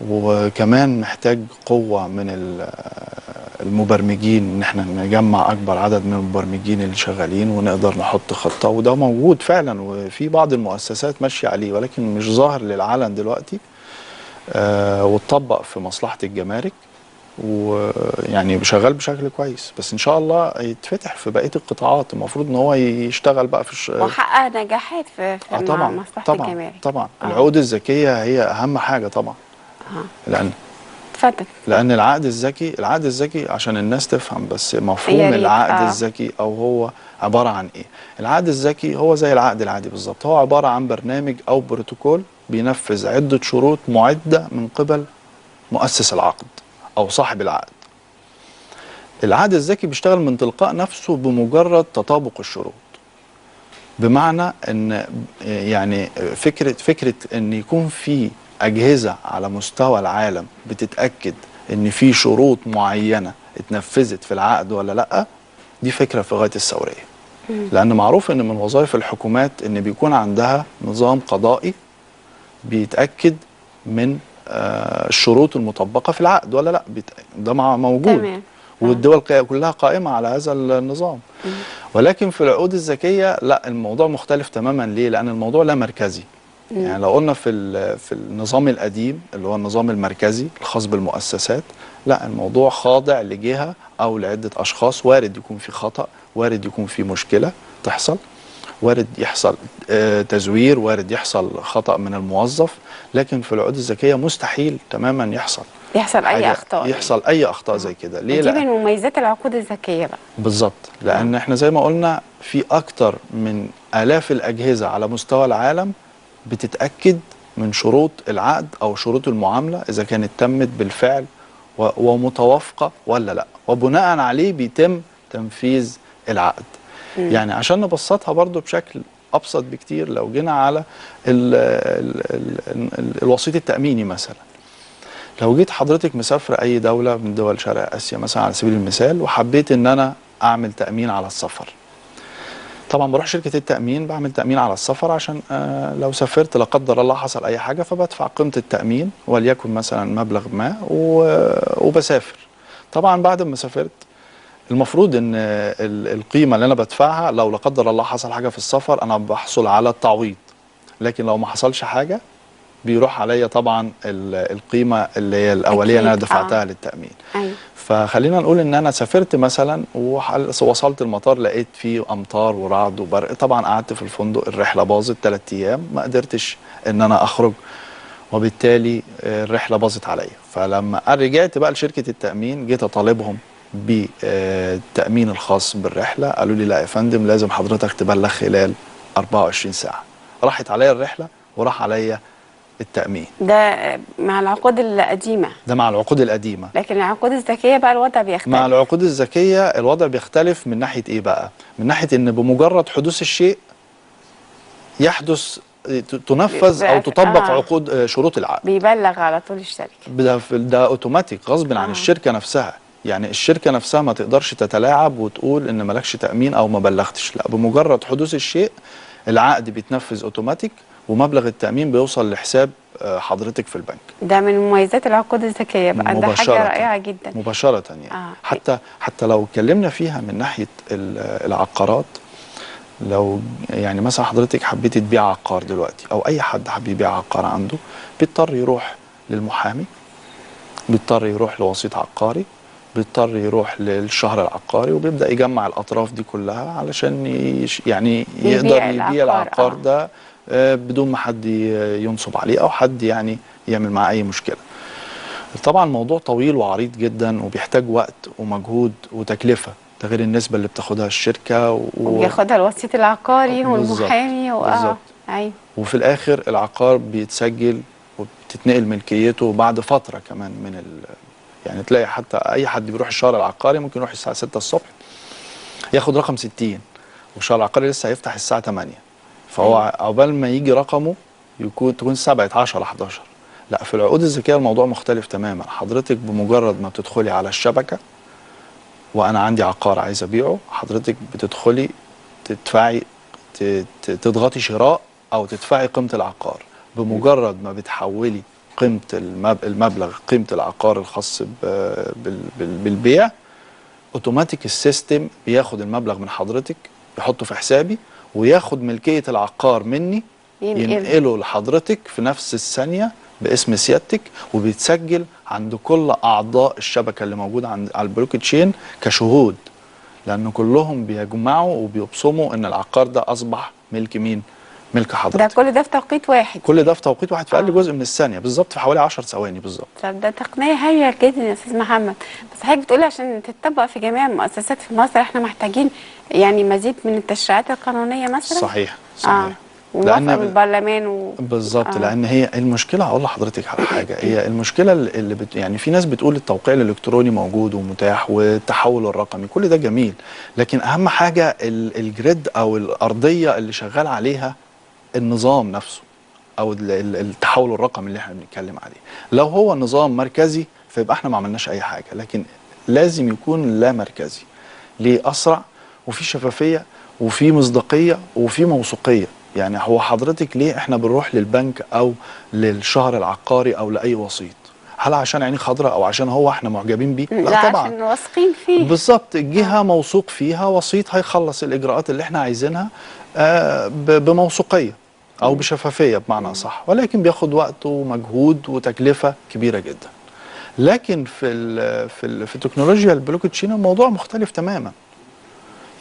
وكمان محتاج قوة من المبرمجين، ان احنا نجمع اكبر عدد من المبرمجين اللي شغالين ونقدر نحط خطة، وده موجود فعلا وفي بعض المؤسسات ماشية عليه، ولكن مش ظاهر للعلن دلوقتي. واتطبق في مصلحة الجمارك، ويعني شغال بشكل كويس، بس ان شاء الله يتفتح في بقية القطاعات. المفروض ان هو يشتغل بقى في وحقق نجاحات في مع طبعا مصلحة طبعا الجمارك. طبعا. العقود الذكية هي اهم حاجة طبعا. لان اتفضل. لان العقد الذكي عشان الناس تفهم بس يا مفهوم ريت. العقد الذكي، او هو عبارة عن ايه. العقد الذكي هو زي العقد العادي بالظبط، هو عبارة عن برنامج او بروتوكول بينفذ عدة شروط معدة من قبل مؤسس العقد او صاحب العقد. العقد الذكي بيشتغل من تلقاء نفسه بمجرد تطابق الشروط. بمعنى ان يعني فكرة ان يكون في اجهزة على مستوى العالم بتتأكد ان في شروط معينة اتنفذت في العقد ولا لا، دي فكرة في غاية الثورية. لان معروف ان من وظائف الحكومات ان بيكون عندها نظام قضائي بيتأكد من الشروط المطبقة في العقد ولا لا، ده موجود. تمام. والدول كلها قائمة على هذا النظام. ولكن في العقود الذكية لا، الموضوع مختلف تماما. ليه؟ لأن الموضوع لا مركزي. يعني لو قلنا في النظام القديم اللي هو النظام المركزي الخاص بالمؤسسات، لا، الموضوع خاضع لجهة أو لعدة أشخاص. وارد يكون في خطأ، وارد يكون في مشكلة تحصل، وارد يحصل تزوير، وارد يحصل خطأ من الموظف. لكن في العقود الذكية مستحيل تماما يحصل أي أخطاء. يحصل أي أخطاء زي كده. ليه؟ دي من مميزات العقود الذكية بقى. بالظبط. لأن احنا زي ما قلنا في أكتر من آلاف الأجهزة على مستوى العالم بتتأكد من شروط العقد أو شروط المعاملة إذا كانت تمت بالفعل ومتوافقة ولا لا، وبناء عليه بيتم تنفيذ العقد. يعني عشان نبسطها برضو بشكل أبسط بكتير، لو جينا على الوسيط التأميني مثلا. لو جيت حضرتك مسافرة أي دولة من دول شرق آسيا مثلا على سبيل المثال، وحبيت إن أنا أعمل تأمين على السفر، طبعا بروح شركة التأمين بعمل تأمين على السفر عشان لو سافرت لا قدر الله حصل أي حاجة، فبدفع قيمة التأمين وليكن مثلا مبلغ ما وبسافر. طبعا بعد ما سافرت المفروض ان القيمة اللي انا بدفعها لو لا قدر الله حصل حاجة في السفر انا بحصل على التعويض. لكن لو ما حصلش حاجة بيروح عليا طبعا القيمة اللي هي الأولية اللي انا دفعتها للتأمين. أيوة. فخلينا نقول ان انا سافرت مثلا ووصلت المطار لقيت فيه امطار ورعد وبرق، طبعا قعدت في الفندق، الرحلة باظت 3 ايام، ما قدرتش ان انا اخرج، وبالتالي الرحلة باظت عليا. فلما رجعت بقى لشركة التأمين جيت اطالبهم بالتأمين الخاص بالرحلة، قالوا لي لا يا فندم لازم حضرتك تبلغ خلال 24 ساعة. راحت عليا الرحلة وراح عليا التأمين. ده مع العقود القديمة. ده مع العقود القديمة. لكن العقود الذكية بقى الوضع بيختلف. مع العقود الذكية الوضع بيختلف من ناحية ايه بقى؟ من ناحية ان بمجرد حدوث الشيء يحدث تنفذ او تطبق عقود شروط العقد. بيبلغ على طول الشركة. ده اوتوماتيك غصب عن الشركة نفسها. يعني الشركة نفسها ما تقدرش تتلاعب وتقول ان مالكش تأمين او ما بلغتش، لا، بمجرد حدوث الشيء العقد بيتنفذ اوتوماتيك ومبلغ التأمين بيوصل لحساب حضرتك في البنك. ده من مميزات العقود الذكية بقى، ده حاجة رائعة جدا. مباشرة يعني. حتى لو اتكلمنا فيها من ناحية العقارات، لو يعني مثلا حضرتك حبيت تبيع عقار دلوقتي او اي حد حب يبيع عقار عنده، بيضطر يروح للمحامي، بيضطر يروح لوسيط عقاري، بيضطر يروح للشهر العقاري، وبيبدأ يجمع الأطراف دي كلها علشان يعني يقدر يبيع العقار ده بدون ما حد ينصب عليه أو حد يعني يعمل معاه أي مشكلة. طبعا الموضوع طويل وعريض جدا وبيحتاج وقت ومجهود وتكلفة، ده غير النسبة اللي بتاخدها الشركة وبياخدها الوسيط العقاري والمحامي بالظبط. أيوه. وفي الآخر العقار بيتسجل وبتتنقل ملكيته بعد فترة كمان من يعني تلاقي حتى اي حد بيروح الشهر العقاري ممكن يروح الساعه 6 الصبح ياخد رقم 60، والشهر العقاري لسه هيفتح الساعه 8، فهو عقبال ما يجي رقمه تكون الساعه بقت 10 11. لا، في العقود الذكيه الموضوع مختلف تماما. حضرتك بمجرد ما بتدخلي على الشبكه وانا عندي عقار عايز ابيعه، حضرتك بتدخلي تدفعي تضغطي شراء او تدفعي قيمه العقار. بمجرد ما بتحولي قيمه المبلغ، قيمه العقار الخاص بالبيع، اوتوماتيك السيستم بياخد المبلغ من حضرتك يحطه في حسابي، وياخد ملكيه العقار مني ينقله لحضرتك في نفس الثانيه باسم سيادتك، وبيتسجل عند كل اعضاء الشبكه اللي موجوده على البلوك تشين كشهود، لان كلهم بيجمعوا وبيبصموا ان العقار ده اصبح ملك مين؟ ملك حضرتك. ده كل ده في توقيت واحد؟ كل ده في توقيت واحد، في اقل جزء من الثانيه بالظبط، في حوالي 10 ثواني بالظبط. طب ده تقنيه هايله جدا يا استاذ محمد، بس حضرتك بتقولي عشان تتطبق في جميع المؤسسات في مصر احنا محتاجين يعني مزيد من التشريعات القانونيه مثلا؟ صحيح صحيح. وموافقه من البرلمان بالظبط. لان هي المشكله، هقول لحضرتك على حاجه، هي المشكله اللي يعني في ناس بتقول التوقيع الالكتروني موجود ومتاح والتحول الرقمي، كل ده جميل، لكن اهم حاجه الجريد او الارضيه اللي شغال عليها النظام نفسه، او التحول الرقمي اللي احنا بنتكلم عليه. لو هو نظام مركزي فيبقى احنا ما عملناش اي حاجه، لكن لازم يكون لا مركزي. ليه؟ اسرع، وفي شفافيه، وفي مصداقيه، وفي موثوقيه. يعني هو حضرتك ليه احنا بنروح للبنك او للشهر العقاري او لاي وسيط؟ هل عشان عينيه خضراء او عشان هو احنا معجبين بيه؟ لا طبعا، عشان واثقين فيه. بالظبط. الجهه موثوق فيها، وسيط هيخلص الاجراءات اللي احنا عايزينها بموثوقيه او بشفافيه بمعنى صح، ولكن بياخد وقت ومجهود وتكلفه كبيره جدا. لكن في تكنولوجيا البلوك تشين الموضوع مختلف تماما.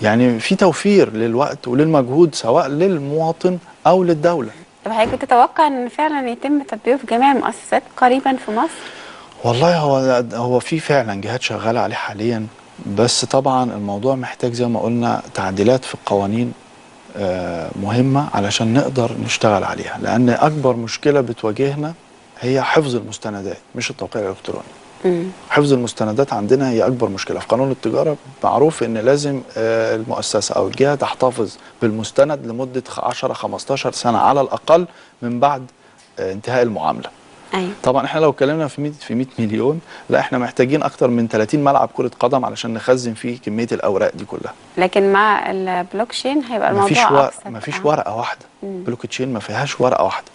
يعني في توفير للوقت وللمجهود سواء للمواطن او للدوله. طب حضرتك تتوقع ان فعلا يتم تطبيقه في جميع المؤسسات قريبا في مصر؟ والله هو في فعلا جهات شغاله عليه حاليا، بس طبعا الموضوع محتاج زي ما قلنا تعديلات في القوانين مهمه علشان نقدر نشتغل عليها، لان اكبر مشكله بتواجهنا هي حفظ المستندات مش التوقيع الالكتروني. حفظ المستندات عندنا هي اكبر مشكله. في قانون التجاره معروف ان لازم المؤسسه او الجهه تحتفظ بالمستند لمده 10-15 سنه على الاقل من بعد انتهاء المعامله. أيوة. طبعا احنا لو اتكلمنا في 100 مليون، لا احنا محتاجين اكتر من 30 ملعب كره قدم علشان نخزن فيه كميه الاوراق دي كلها. لكن مع البلوك تشين هيبقى الموضوع مفيش ورقه واحده. بلوك تشين ما فيهاش ورقه واحده.